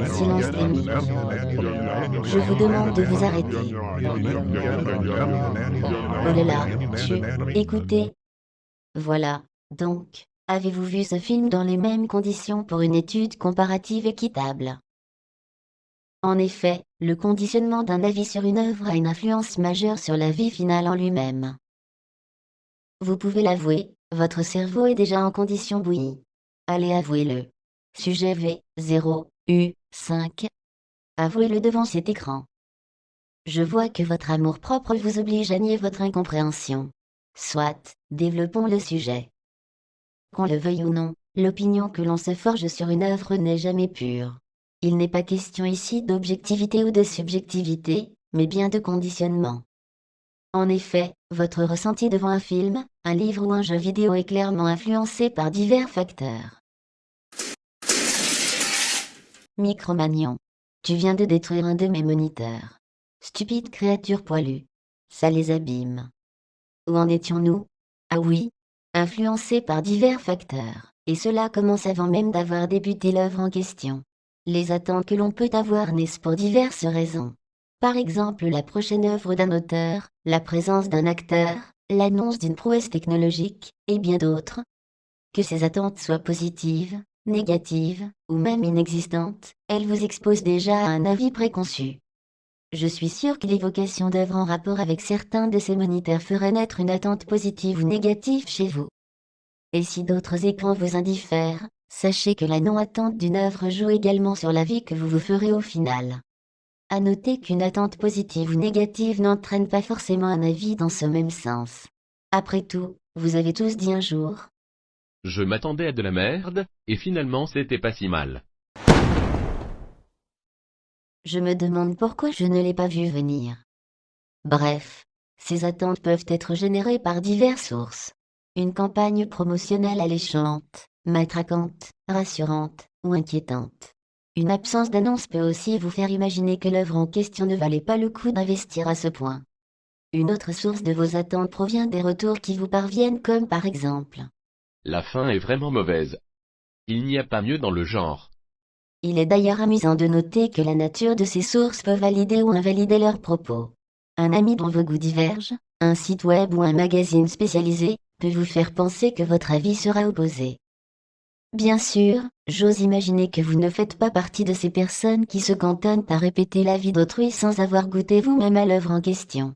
Silence les mythes. Je vous demande de vous arrêter. Oh là là, écoutez. Voilà, donc, avez-vous vu ce film dans les mêmes conditions pour une étude comparative équitable? En effet, le conditionnement d'un avis sur une œuvre a une influence majeure sur l'avis final en lui-même. Vous pouvez l'avouer, votre cerveau est déjà en condition bouillie. Allez, avouez-le. Sujet V, 0, U, 5. Avouez-le devant cet écran. Je vois que votre amour-propre vous oblige à nier votre incompréhension. Soit, développons le sujet. Qu'on le veuille ou non, l'opinion que l'on se forge sur une œuvre n'est jamais pure. Il n'est pas question ici d'objectivité ou de subjectivité, mais bien de conditionnement. En effet, votre ressenti devant un film, un livre ou un jeu vidéo est clairement influencé par divers facteurs. Micromanion. Tu viens de détruire un de mes moniteurs. Stupide créature poilue. Ça les abîme. Où en étions-nous? Ah oui, influencé par divers facteurs, et cela commence avant même d'avoir débuté l'œuvre en question. Les attentes que l'on peut avoir naissent pour diverses raisons. Par exemple la prochaine œuvre d'un auteur, la présence d'un acteur, l'annonce d'une prouesse technologique, et bien d'autres. Que ces attentes soient positives, négatives, ou même inexistantes, elles vous exposent déjà à un avis préconçu. Je suis sûr que l'évocation d'œuvres en rapport avec certains de ces moniteurs ferait naître une attente positive ou négative chez vous. Et si d'autres écrans vous indiffèrent, sachez que la non-attente d'une œuvre joue également sur l'avis que vous vous ferez au final. À noter qu'une attente positive ou négative n'entraîne pas forcément un avis dans ce même sens. Après tout, vous avez tous dit un jour. Je m'attendais à de la merde, et finalement c'était pas si mal. Je me demande pourquoi je ne l'ai pas vu venir. Bref, ces attentes peuvent être générées par diverses sources. Une campagne promotionnelle alléchante, matraquante, rassurante ou inquiétante. Une absence d'annonce peut aussi vous faire imaginer que l'œuvre en question ne valait pas le coup d'investir à ce point. Une autre source de vos attentes provient des retours qui vous parviennent comme par exemple. La fin est vraiment mauvaise. Il n'y a pas mieux dans le genre. Il est d'ailleurs amusant de noter que la nature de ces sources peut valider ou invalider leurs propos. Un ami dont vos goûts divergent, un site web ou un magazine spécialisé, peut vous faire penser que votre avis sera opposé. Bien sûr, j'ose imaginer que vous ne faites pas partie de ces personnes qui se cantonnent à répéter l'avis d'autrui sans avoir goûté vous-même à l'œuvre en question.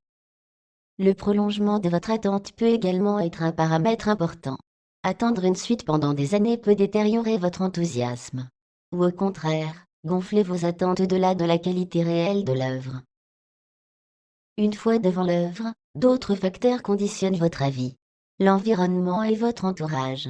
Le prolongement de votre attente peut également être un paramètre important. Attendre une suite pendant des années peut détériorer votre enthousiasme. Ou au contraire, gonfler vos attentes au-delà de la qualité réelle de l'œuvre. Une fois devant l'œuvre, d'autres facteurs conditionnent votre avis. L'environnement et votre entourage.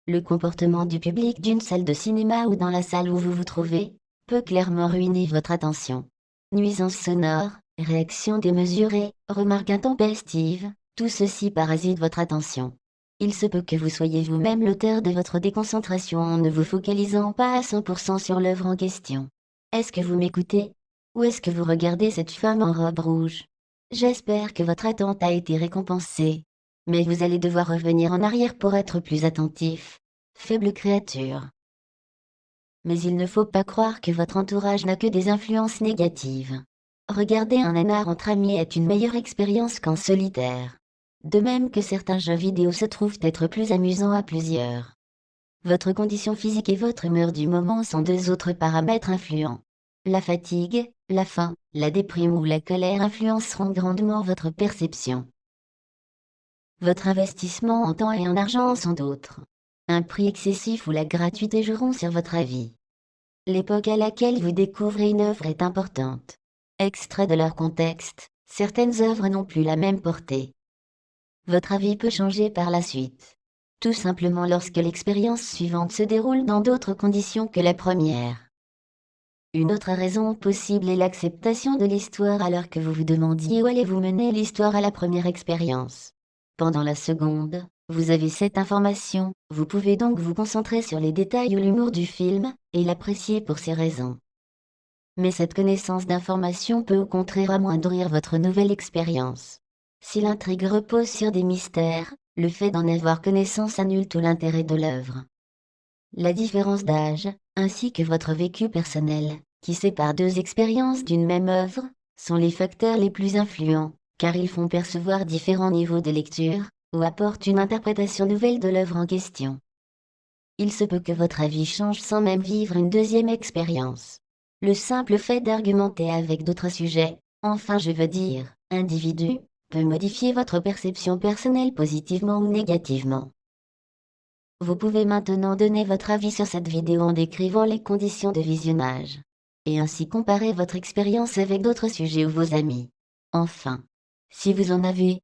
Le comportement du public d'une salle de cinéma ou dans la salle où vous vous trouvez, peut clairement ruiner votre attention. Nuisances sonores, réactions démesurées, remarques intempestives, tout ceci parasite votre attention. Il se peut que vous soyez vous-même l'auteur de votre déconcentration en ne vous focalisant pas à 100% sur l'œuvre en question. Est-ce que vous m'écoutez? Ou est-ce que vous regardez cette femme en robe rouge? J'espère que votre attente a été récompensée. Mais vous allez devoir revenir en arrière pour être plus attentif. Faible créature. Mais il ne faut pas croire que votre entourage n'a que des influences négatives. Regarder un nanar entre amis est une meilleure expérience qu'en solitaire. De même que certains jeux vidéo se trouvent être plus amusants à plusieurs. Votre condition physique et votre humeur du moment sont deux autres paramètres influents. La fatigue, la faim, la déprime ou la colère influenceront grandement votre perception. Votre investissement en temps et en argent sont d'autres. Un prix excessif ou la gratuité joueront sur votre avis. L'époque à laquelle vous découvrez une œuvre est importante. Extrait de leur contexte, certaines œuvres n'ont plus la même portée. Votre avis peut changer par la suite. Tout simplement lorsque l'expérience suivante se déroule dans d'autres conditions que la première. Une autre raison possible est l'acceptation de l'histoire alors que vous vous demandiez où allez-vous mener l'histoire à la première expérience. Pendant la seconde, vous avez cette information, vous pouvez donc vous concentrer sur les détails ou l'humour du film, et l'apprécier pour ces raisons. Mais cette connaissance d'information peut au contraire amoindrir votre nouvelle expérience. Si l'intrigue repose sur des mystères, Le fait d'en avoir connaissance annule tout l'intérêt de l'œuvre. La différence d'âge, ainsi que votre vécu personnel, qui sépare deux expériences d'une même œuvre, sont les facteurs les plus influents, car ils font percevoir différents niveaux de lecture, ou apportent une interprétation nouvelle de l'œuvre en question. Il se peut que votre avis change sans même vivre une deuxième expérience. Le simple fait d'argumenter avec d'autres sujets, enfin je veux dire, individus, peut modifier votre perception personnelle positivement ou négativement. Vous pouvez maintenant donner votre avis sur cette vidéo en décrivant les conditions de visionnage. Et ainsi comparer votre expérience avec d'autres sujets ou vos amis. Enfin, si vous en avez